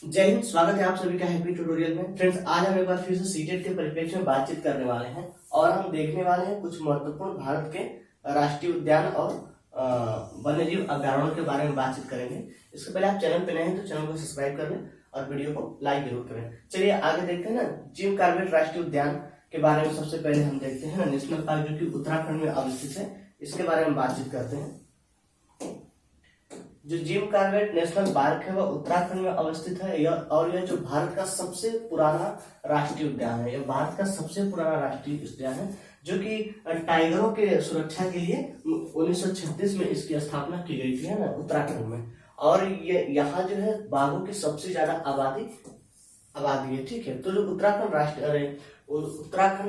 जय हिंद। स्वागत है आप सभी का हैप्पी ट्यूटोरियल में। फ्रेंड्स, आज हम एक बार फिर से सीटेट के परिप्रेक्ष्य में बातचीत करने वाले हैं और हम देखने वाले हैं कुछ महत्वपूर्ण भारत के राष्ट्रीय उद्यान और वन्यजीव अभ्यारण्यों के बारे में बातचीत करेंगे। इसके पहले आप चैनल पे नए हैं तो चैनल को सब्सक्राइब कर लें और वीडियो को लाइक जरूर करें। चलिए आगे देखते हैं ना, जिम कॉर्बेट राष्ट्रीय उद्यान के बारे में सबसे पहले हम देखते हैं ना, नेशनल पार्क जो कि उत्तराखंड में अवस्थित है, इसके बारे में बातचीत करते हैं। जो जिम कॉर्बेट नेशनल पार्क है वह उत्तराखंड में अवस्थित है और यह जो भारत का सबसे पुराना राष्ट्रीय उद्यान है। यह भारत का सबसे पुराना राष्ट्रीय उद्यान है जो कि टाइगरों के सुरक्षा के लिए 1936 में इसकी स्थापना की गई थी, है ना, उत्तराखंड में। और ये यहाँ जो है बाघों की सबसे ज्यादा आबादी है, ठीक है। तो जो उत्तराखंड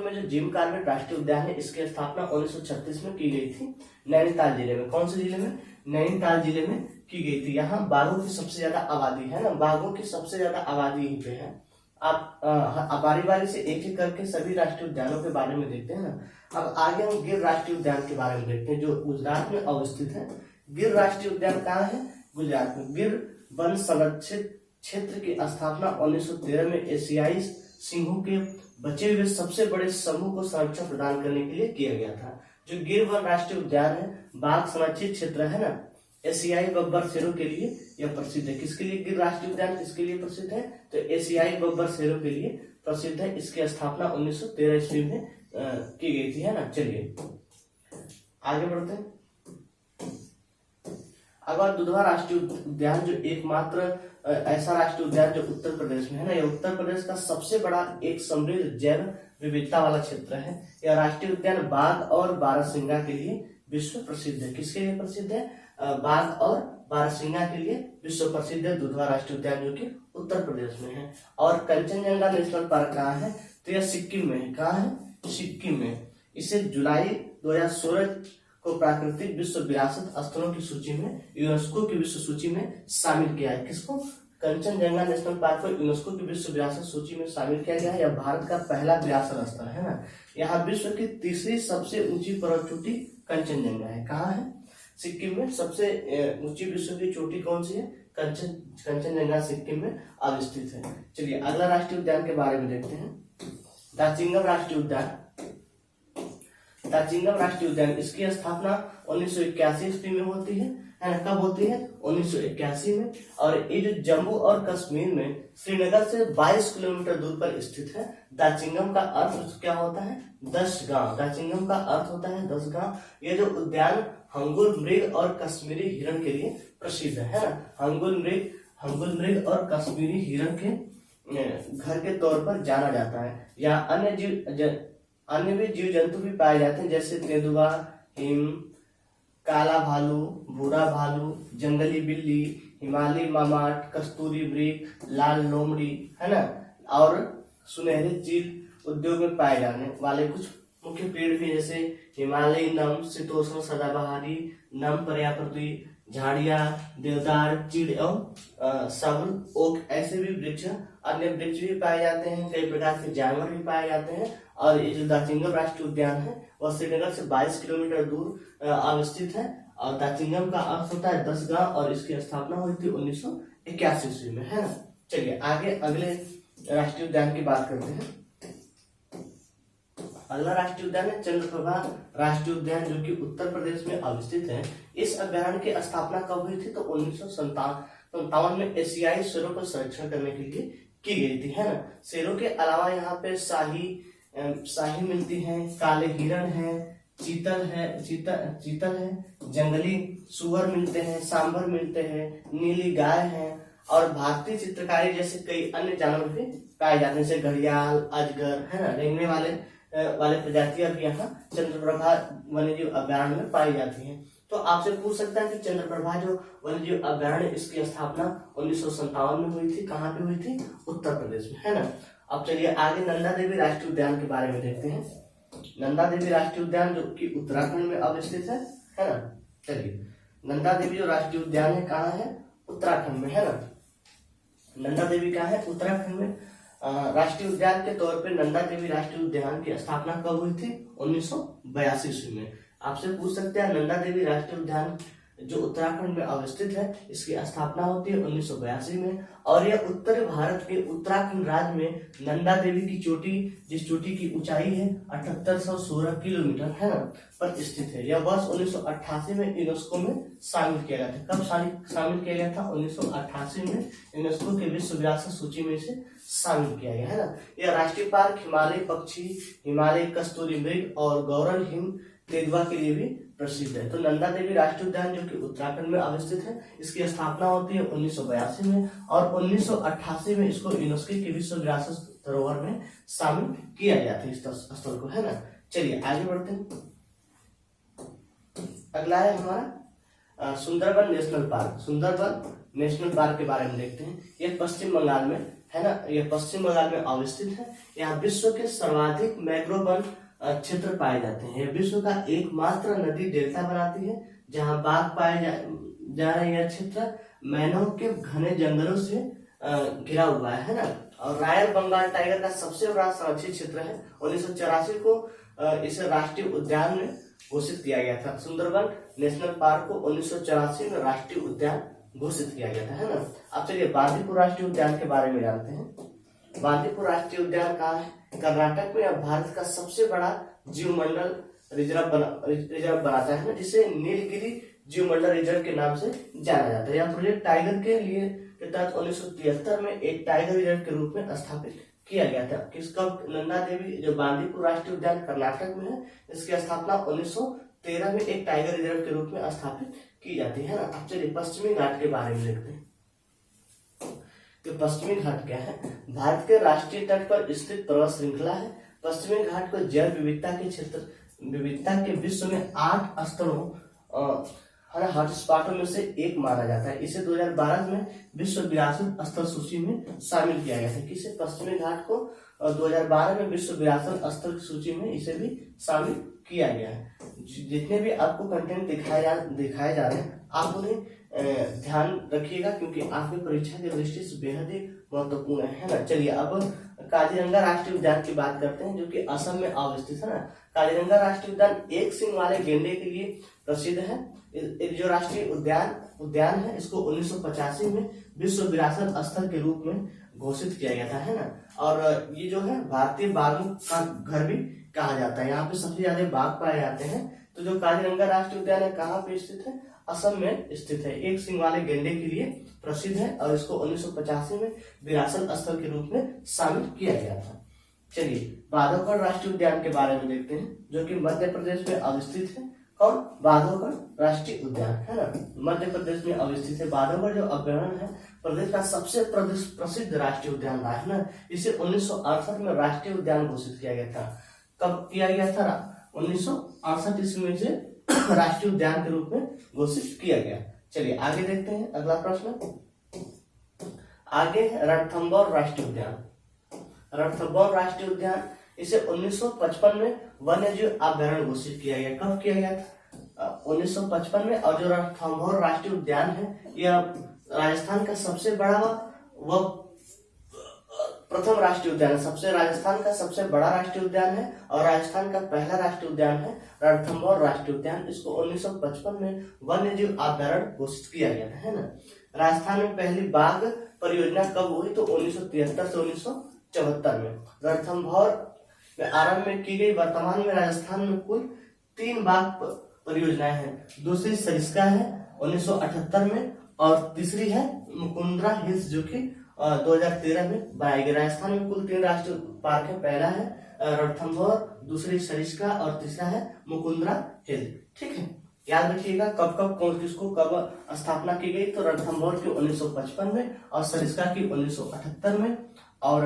में जो जिम कॉर्बेट राष्ट्रीय उद्यान है, इसकी स्थापना 1936 में की गई थी नैनीताल जिले में। कौन से जिले में? नैनीताल जिले में की गई थी। यहाँ बाघों की सबसे ज्यादा आबादी है ना, बाघों की सबसे ज्यादा आबादी यहीं पे है। आप बारी बारी से एक एक करके सभी राष्ट्रीय उद्यानों के बारे में देखते हैं ना। अब आगे हम गिर राष्ट्रीय उद्यान के बारे में देखते हैं जो गुजरात में अवस्थित है। गिर राष्ट्रीय उद्यान कहाँ है? गुजरात में। गिर वन संरक्षित क्षेत्र की स्थापना 1913 में एशियाई सिंहों के बचे हुए सबसे बड़े समूह को संरक्षण प्रदान करने के लिए किया गया था। जो गिर वन राष्ट्रीय उद्यान है, बाघ संरक्षित क्षेत्र है ना, एशियाई बब्बर शेरों के लिए यह प्रसिद्ध है। किसके लिए गिर राष्ट्रीय उद्यान किसके लिए प्रसिद्ध है? तो एशियाई बब्बर शेरों के लिए प्रसिद्ध है। इसकी स्थापना 1913 ईस्वी में की गई थी, है ना। चलिए आगे बढ़ते हैं। अगर दुधवा राष्ट्रीय उद्यान जो एकमात्र ऐसा राष्ट्रीय उद्यान जो उत्तर प्रदेश में है ना, यह उत्तर प्रदेश का सबसे बड़ा एक समृद्ध जैव विविधता वाला क्षेत्र है। यह राष्ट्रीय उद्यान बाघ और बारहसिंगा के लिए विश्व प्रसिद्ध है। किसके लिए प्रसिद्ध है? बाघ और बारहसिंगा के लिए विश्व प्रसिद्ध है दुधवा राष्ट्रीय उद्यान जो कि उत्तर प्रदेश में है। और कंचनजंगा नेशनल पार्क कहाँ है? तो यह सिक्किम में है। कहाँ है? सिक्किम में। इसे जुलाई 2016 को प्राकृतिक विश्व विरासत स्थलों की सूची में, यूनेस्को की विश्व सूची में शामिल किया है। किसको? कंचनजंगा नेशनल पार्क को यूनेस्को की विश्व विरासत सूची में शामिल किया गया है। यह भारत का पहला विरासत स्थल है ना। यहाँ विश्व की तीसरी सबसे ऊंची पर्वत चोटी कंचनजंगा है। कहाँ है? सिक्किम में। सबसे ऊंची विश्व की चोटी कौन सी है? कंचनजंगा सिक्किम में अवस्थित है। चलिए अगला राष्ट्रीय उद्यान के बारे में देखते हैं। दाचिंगम राष्ट्रीय उद्यान। दाचिंगम राष्ट्रीय उद्यान, इसकी स्थापना 1981 ईस्वी में होती है ना। कब होती है? 1981 में। और ये जो जम्मू और कश्मीर में श्रीनगर से 22 किलोमीटर दूर पर स्थित है। दाचिंगम का अर्थ क्या होता है? 10 गांव। दाचिंगम का अर्थ होता है 10 गांव। ये जो उद्यान हंगुल मृग और कश्मीरी हिरण के लिए प्रसिद्ध है ना। हंगुल मृग और कश्मीरी हिरण के घर के तौर पर जाना जाता है। यहाँ अन्य भी जीव जंतु भी पाए जाते हैं, जैसे तेंदुआ, हिम, काला भालू, भूरा भालू, जंगली बिल्ली, हिमालयी मामाट, कस्तूरी मृग, लाल लोमड़ी, है ना। और सुनहरे चील उद्योग में पाए जाने वाले कुछ मुख्य पेड़ भी, जैसे हिमालयी नम, शीतोष्ण सदाबहारी, नम पर्यायपत्री, झाड़िया, देवदार, चीड़ एवं सबल, ओक, ऐसे भी वृक्ष, अन्य वृक्ष भी पाए जाते हैं। कई प्रकार के जानवर भी पाए जाते हैं। और ये जो दाचिंगम राष्ट्रीय उद्यान है वह श्रीनगर से 22 किलोमीटर दूर अवस्थित है। और दाचिंगम का अर्थ होता है 10 गांव और इसकी स्थापना हुई थी 1981 ईस्वी में, है ना। चलिए आगे अगले राष्ट्रीय उद्यान की बात करते हैं। अगला राष्ट्रीय उद्यान है चंद्रप्रभा राष्ट्रीय उद्यान जो कि उत्तर प्रदेश में अवस्थित है। इस अभ्यारण्य की स्थापना कब हुई थी? तो 1957 में एशियाई शेरों को संरक्षण करने के लिए की गई थी, है ना। शेरों के अलावा यहाँ पे शाही मिलती है, काले हिरण है, चीतल है, जंगली सुअर मिलते हैं, सांभर मिलते हैं, नीली गाय है और भारतीय चित्रकारी जैसे कई अन्य जानवर भी पाए जाते हैं, जैसे घड़ियाल, अजगर, है ना। रेंगने वाले प्रजातियां भी यहाँ चंद्रप्रभा वन्यजीव अभ्यारण्य में पाई जाती हैं। तो आपसे पूछ सकता है कि चंद्रप्रभा जो वन्यजीव अभ्यारण्य, इसकी स्थापना 1957 में हुई थी। कहाँ पे हुई थी? उत्तर प्रदेश में, है ना। अब चलिए आगे नंदा देवी राष्ट्रीय उद्यान के बारे में देखते हैं। नंदा देवी राष्ट्रीय उद्यान जो कि उत्तराखंड में अवस्थित है ना। चलिए नंदा देवी जो राष्ट्रीय उद्यान है कहाँ है? उत्तराखंड में, है ना। नंदा देवी कहाँ है? उत्तराखंड में। राष्ट्रीय उद्यान के तौर पे नंदा देवी राष्ट्रीय उद्यान की स्थापना कब हुई थी? 1982 ईस्वी में। आपसे पूछ सकते हैं नंदा देवी राष्ट्रीय उद्यान जो उत्तराखंड में अवस्थित है, इसकी स्थापना होती है 1982 में। और यह उत्तरी भारत के उत्तराखंड राज्य में नंदा देवी की चोटी, जिस चोटी की ऊंचाई है 7816 किलोमीटर है ना, पर स्थित है। यह वर्ष 1988 में यूनेस्को में शामिल किया गया था। कब शामिल किया गया था? 1988 में यूनेस्को के विश्व विरासत सूची में इसे शामिल किया गया है ना। यह राष्ट्रीय पार्क हिमालय पक्षी, हिमालय कस्तूरी मृग और गौरल हिम तेंदुआ के लिए भी प्रसिद्ध है। तो नंदा देवी राष्ट्रीय उद्यान जो कि उत्तराखंड में अवस्थित है, इसकी स्थापना होती है 1982 में और 1988 में इसको यूनेस्को के विश्व विरासत धरोहर में शामिल किया गया था, इस स्थल को, है ना। चलिए आगे बढ़ते हैं। अगला है हमारा Sundarban national park. Sundarban national park के बारे में देखते हैं। यह पश्चिम बंगाल में है ना, यह पश्चिम बंगाल में अवस्थित है। यहाँ विश्व के सर्वाधिक मैंग्रोव वन क्षेत्र पाए जाते हैं। यह विश्व का एकमात्र नदी डेल्टा बनाती है जहाँ बाघ पाए जा रहे। यह क्षेत्र मैनों के घने जंगलों से घिरा हुआ है ना। और रॉयल बंगाल टाइगर का सबसे बड़ा संरक्षित क्षेत्र है। 1984 को इसे राष्ट्रीय उद्यान में घोषित किया गया था। सुंदरबन नेशनल पार्क को 1984 में राष्ट्रीय उद्यान घोषित किया गया था, है ना। अब चलिए बांदीपुर राष्ट्रीय उद्यान के बारे में जानते हैं। बांदीपुर राष्ट्रीय उद्यान कहाँ है? कर्नाटक में। भारत का सबसे बड़ा जीवमंडल रिजर्व बनाता है ना, जिसे नीलगिरी जीवमंडल रिजर्व के नाम से जाना जाता है। यह प्रोजेक्ट टाइगर के लिए के तहत 1973 में एक टाइगर रिजर्व के रूप में स्थापित किया गया था। किसका? नंदा देवी जो बांदीपुर राष्ट्रीय उद्यान कर्नाटक में है, इसकी स्थापना 1913 में एक टाइगर रिजर्व के रूप में स्थापित की जाती है ना। अब चलिए पश्चिमी घाट के बारे में देखते हैं। तो पश्चिमी घाट क्या है? भारत के राष्ट्रीय तट पर स्थित पर्वत श्रृंखला है। पश्चिमी घाट को जैव विविधता के विश्व में 8 स्तरों हॉटस्पॉटों में से एक माना जाता है। इसे 2012 में विश्व विरासत स्थल सूची में शामिल किया गया था। किसे? पश्चिमी घाट को 2012 में विश्व विरासत स्थल सूची में इसे भी शामिल किया गया है। जितने भी आपको कंटेंट दिखाए जा रहे हैं, आप उन्हें ध्यान रखिएगा, क्योंकि आपकी परीक्षा की दृष्टि से बेहद ही महत्वपूर्ण है ना। चलिए अब काजीरंगा राष्ट्रीय उद्यान की बात करते हैं, जो कि असम में अवस्थित है ना। काजीरंगा राष्ट्रीय उद्यान एक सींग वाले गेंडे के लिए प्रसिद्ध है। जो राष्ट्रीय उद्यान है, इसको 1985 में विश्व विरासत स्थल के रूप में घोषित किया गया था, है ना। और ये जो है भारतीय बाघों का घर भी कहा जाता है। यहाँ पे सबसे ज्यादा बाघ पाए जाते हैं। तो जो काजीरंगा राष्ट्रीय उद्यान है, कहाँ पे स्थित है? असम में स्थित है। एक सींग वाले गेंडे के लिए प्रसिद्ध है और इसको 1985 में विरासत स्थल के रूप में शामिल किया गया था। चलिए बांधवगढ़ राष्ट्रीय उद्यान के बारे में देखते हैं, जो कि मध्य प्रदेश में अवस्थित है। और बांधवगढ़ राष्ट्रीय उद्यान है ना, मध्य प्रदेश में अवस्थित है। बांधवगढ़ जो अभ्यारण्य है, प्रदेश का सबसे प्रसिद्ध राष्ट्रीय उद्यान रहा है ना। इसे 1968 में राष्ट्रीय उद्यान घोषित किया गया था। कब किया गया था? 1968 ईस्वी में इसे राष्ट्रीय उद्यान के रूप में घोषित किया गया। चलिए आगे देखते हैं अगला प्रश्न। आगे रणथंभौर राष्ट्रीय उद्यान। रणथंभौर राष्ट्रीय उद्यान इसे 1955 में वन्यजीव अभ्यारण्य घोषित किया गया। कब किया गया था? 1955 में। और जो रणथंभौर राष्ट्रीय उद्यान है, यह राजस्थान का सबसे बड़ा व प्रथम राष्ट्रीय उद्यान है। राजस्थान का सबसे बड़ा राष्ट्रीय उद्यान है और राजस्थान का पहला राष्ट्रीय उद्यान है रणथंभौर राष्ट्रीय उद्यान। इसको 1955 में वन्यजीव अभ्यारण्य घोषित किया गया था, है ना। राजस्थान में पहली बाघ परियोजना कब हुई? तो 1973 से 1974 में रणथंभौर में आरंभ में की गई। वर्तमान में राजस्थान में कुल 3 बाघ परियोजनाएं हैं। दूसरी सरिस्का है 1978 में और तीसरी है मुकुंदरा हिल्स, जो कि 2013 में बनाई गई। राजस्थान में कुल 3 राष्ट्रीय पार्क है। पहला है रणथंभौर, दूसरी सरिस्का और तीसरा है मुकुंदरा हिल। ठीक है, याद रखिएगा कब किसको कब स्थापना की गई। तो रणथंभौर की 1955 में और सरिस्का की 1978 में और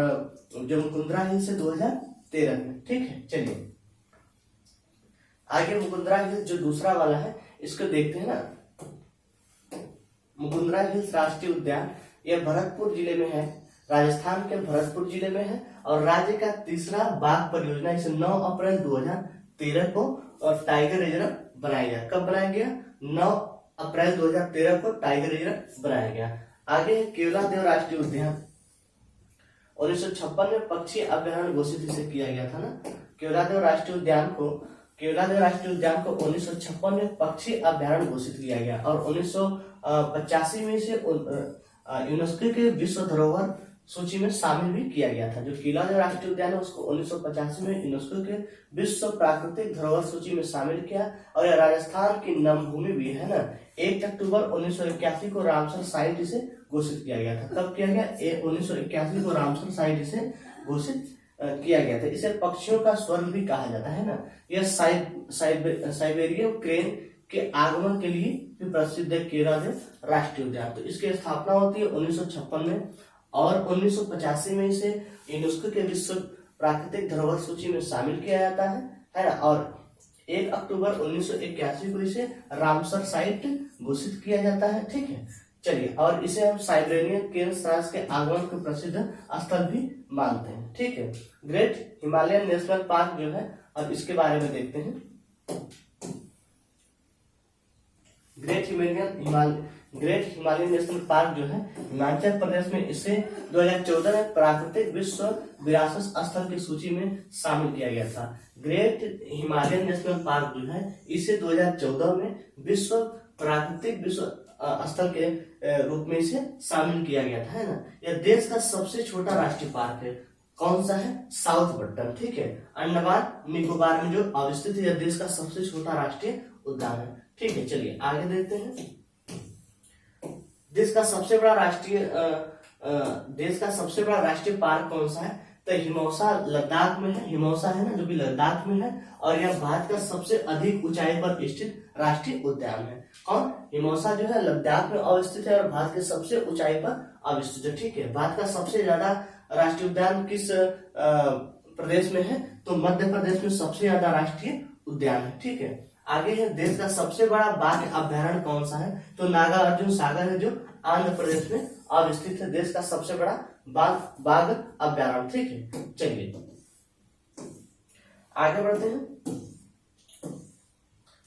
जो मुकुंदरा हिल से 2013 में। ठीक है, चलिए आगे मुकुंदरा हिल जो दूसरा वाला है, इसको देखते हैं ना। मुकुंदरा हिल्स राष्ट्रीय उद्यान यह भरतपुर जिले में है, राजस्थान के भरतपुर जिले में है और राज्य का तीसरा बाघ परियोजना। इसे 9 अप्रैल 2013 को और टाइगर रिजर्व बनाया गया। कब बनाया गया? 9 अप्रैल 2013 को टाइगर रिजर्व बनाया गया। आगे है केवलादेव राष्ट्रीय उद्यान। 1956 में पक्षी अभ्यारण्य घोषित इसे किया गया था ना। केवलादेव राष्ट्रीय उद्यान को केवलादेव राष्ट्रीय उद्यान को 1956 में पक्षी अभ्यारण्य घोषित किया गया और 1985 में इसे यूनेस्को के विश्व धरोहर सूची में शामिल भी किया गया था। जो केवलादेव राष्ट्रीय उद्यान है उसको 1985 में यूनेस्को के विश्व प्राकृतिक धरोहर सूची में शामिल किया। और यह राजस्थान की नमभूमि भी है ना। 1 अक्टूबर 1981 को रामसर साइट इसे घोषित किया गया था। कब किया गया? 1981 को रामसर साइट इसे घोषित किया गया था। इसे पक्षियों का स्वर्ग भी कहा जाता है ना। यह साइबेरियन क्रेन के आगमन के लिए भी प्रसिद्ध है केवलादेव राष्ट्रीय उद्यान। तो इसकी स्थापना होती है 1956 में और 1985 में इसे यूनेस्को के विश्व प्राकृतिक धरोहर सूची में शामिल किया जाता है ना। और 1 अक्टूबर 1981 को इसे रामसर साइट घोषित किया जाता है। ठीक है, चलिए, और इसे हम साइबेरियन क्रेन के आगमन के प्रसिद्ध स्थल भी मानते हैं। ठीक है, ग्रेट हिमालयन नेशनल पार्क जो है, अब इसके बारे में देखते हैं। ग्रेट हिमालयन नेशनल पार्क जो है हिमाचल प्रदेश में, इसे 2014 में प्राकृतिक विश्व विरासत स्थल की सूची में शामिल किया गया था। ग्रेट हिमालयन नेशनल पार्क जो है इसे 2014 में विश्व प्राकृतिक विश्व स्थल के रूप में इसे शामिल किया गया था, है ना। यह देश का सबसे छोटा राष्ट्रीय पार्क है। कौन सा है? South button. ठीक है, अंडमान निकोबार में जो अवस्थित है, यह देश का सबसे छोटा राष्ट्रीय उद्यान है। ठीक है, चलिए आगे देखते हैं। देश का सबसे बड़ा राष्ट्रीय पार्क कौन सा है? तो हिमौसा लद्दाख में है। हिमौसा है ना, जो भी लद्दाख में है, और यह भारत का सबसे अधिक ऊंचाई पर स्थित राष्ट्रीय उद्यान है। कौन? हिमौसा जो है लद्दाख में अवस्थित है और भारत के सबसे ऊंचाई पर अवस्थित है। ठीक है, भारत का सबसे ज्यादा राष्ट्रीय उद्यान किस प्रदेश में है? तो मध्य प्रदेश में सबसे ज्यादा राष्ट्रीय उद्यान है। ठीक है, आगे है देश का सबसे बड़ा बाघ अभ्यारण्य कौन सा है? तो नागार्जुन सागर है, जो आंध्र प्रदेश में अवस्थित है, देश का सबसे बड़ा बाघ अभ्यारण्य। ठीक है, चलिए आगे बढ़ते हैं।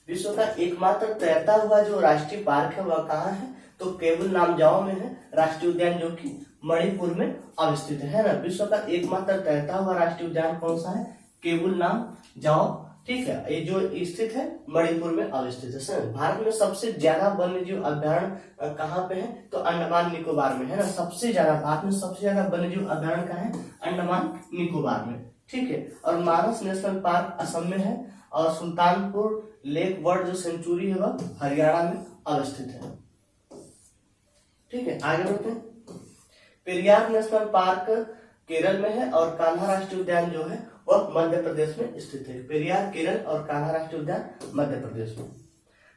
विश्व का एकमात्र तैरता हुआ जो राष्ट्रीय पार्क है वह कहाँ है? तो केबुल लामजाओ में है राष्ट्रीय उद्यान, जो कि मणिपुर में अवस्थित है ना। विश्व का एकमात्र तैरता हुआ राष्ट्रीय उद्यान कौन सा है? केबुल लामजाओ। ठीक है, ये जो स्थित है मणिपुर में अवस्थित है। भारत में सबसे ज्यादा वन्यजीव अभ्यारण्य कहाँ पे है? तो अंडमान निकोबार में, है ना। सबसे ज्यादा भारत में सबसे ज्यादा वन्यजीव अभ्यारण्य कहाँ है? अंडमान निकोबार में। ठीक है, और मानस नेशनल पार्क असम में है और सुल्तानपुर लेक बर्ड जो सेंचुरी है वह हरियाणा में अवस्थित है। ठीक है, आगे बढ़ते हैं। पेरियार नेशनल पार्क केरल में है और कान्हा राष्ट्रीय उद्यान जो है वह मध्य प्रदेश में स्थित है। पेरियार केरल और कान्हा राष्ट्रीय उद्यान मध्य प्रदेश में।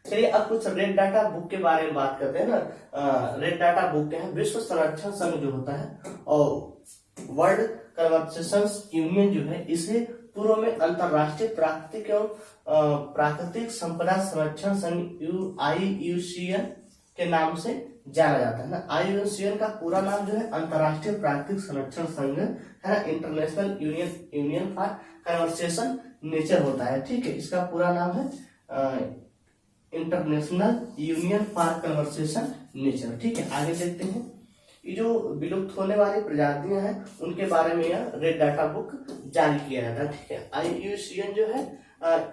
चलिए अब कुछ रेड डाटा बुक के बारे में बात करते हैं ना। रेड डाटा बुक क्या है? विश्व संरक्षण संघ जो होता है और वर्ल्ड कंजर्वेशन यूनियन जो है, इसे पूर्व में अंतरराष्ट्रीय प्राकृतिक एवं प्राकृतिक संपदा संरक्षण संघ IUCN के नाम से जाना जाता है ना। IUCN का पूरा नाम जो है अंतरराष्ट्रीय प्राकृतिक संरक्षण संघ है ना, international union for conservation nature होता है। ठीक है, इसका पूरा नाम है international union for conservation nature. ठीक है, आगे देखते हैं। ये जो विलुप्त होने वाली प्रजातियां हैं उनके बारे में यह रेड डाटा बुक जारी किया जाता है। ठीक है, IUCN जो है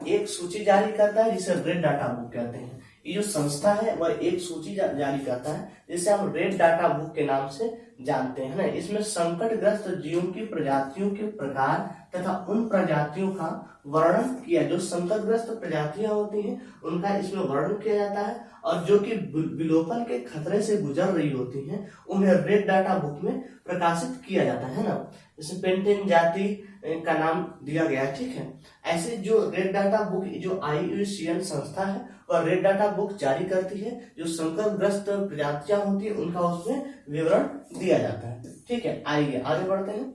एक सूची जारी करता है जिसे रेड डाटा बुक कहते हैं। ये जो संस्था है वह एक सूची जारी करता है जिसे हम रेड डाटा बुक के नाम से जानते हैं ना। इसमें संकटग्रस्त जीवों की प्रजातियों के प्रकार तथा उन प्रजातियों का वर्णन किया, जो संकटग्रस्त प्रजातियां होती हैं उनका इसमें वर्णन किया जाता है, और जो कि विलोपन के खतरे से गुजर रही होती हैं उन्हें रेड डाटा बुक में प्रकाशित किया जाता है ना। जैसे पेंटेन जाति का नाम दिया गया। ठीक है, ऐसे जो रेड डाटा बुक जो IUCN संस्था है वह रेड डाटा बुक जारी करती है, जो संकटग्रस्त प्रजातियां होती है उनका उसमें विवरण दिया जाता है। ठीक है, आइए आगे बढ़ते हैं।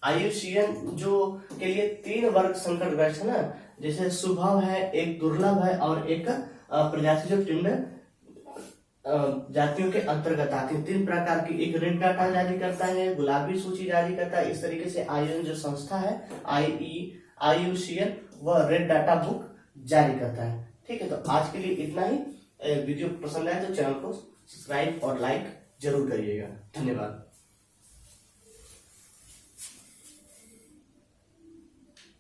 IUCN जो के लिए 3 वर्ग संकटग्रस्त है ना, जैसे सुभव है, एक दुर्लभ है और एक प्रजाति जो टिंड जातियों के अंतर्गत आती है। 3 प्रकार की, एक रेड डाटा जारी करता है, गुलाबी सूची जारी करता है। इस तरीके से IUCN जो संस्था है IUCN वह रेड डाटा बुक जारी करता है। ठीक है, तो आज के लिए इतना ही। वीडियो पसंद आए तो चैनल को सब्सक्राइब और लाइक जरूर करिएगा। धन्यवाद।